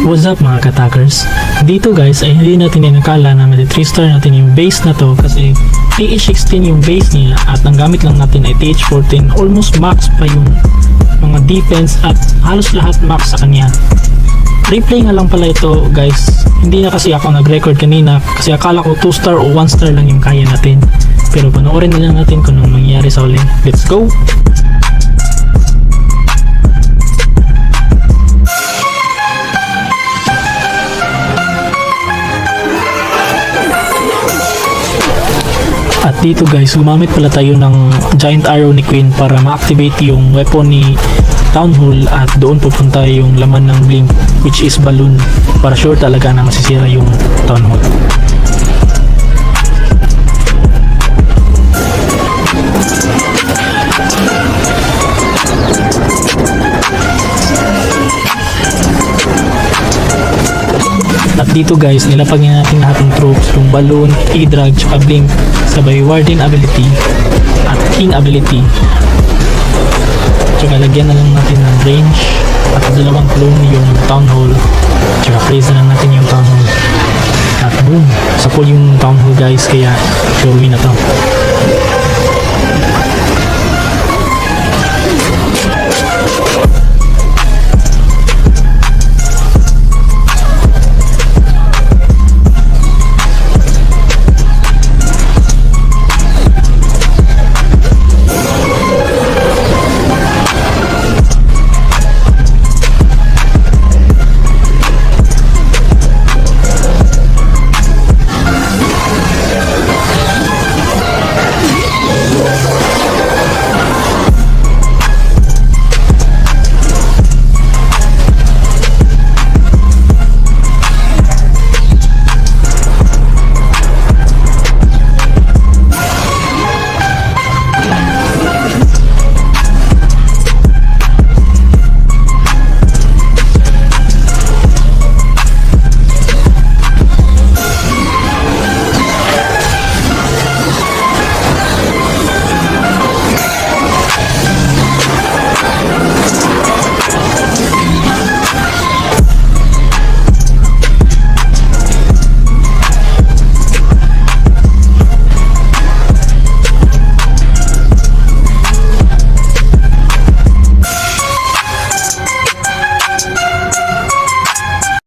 What's up mga katakers? Dito guys ay hindi natin inakala na may 3 star natin yung base na to kasi TH16 yung base niya at ang gamit lang natin ay TH14. Almost max pa yung mga defense at halos lahat max sa kanya. Replay nga lang pala ito guys. Hindi na kasi ako nag-record kanina kasi akala ko 2 star o 1 star lang yung kaya natin. Pero panoorin na lang natin kung anong mangyayari sa uli. Let's go! At dito guys, gumamit pala tayo ng Giant Arrow ni Queen para ma-activate yung weapon ni Town Hall at doon pupunta yung laman ng Blink which is balloon para sure talaga na masisira yung Town Hall. At dito guys, nilapag niya natin lahat ng troops, yung balloon, E-drag, tsaka blink, sabay warden ability at king ability. Tsaka lagyan na lang natin ng range at dalawang clone yung town hall. Tsaka praise na lang natin yung town hall. At boom, sa full yung town hall guys, kaya sure win na to.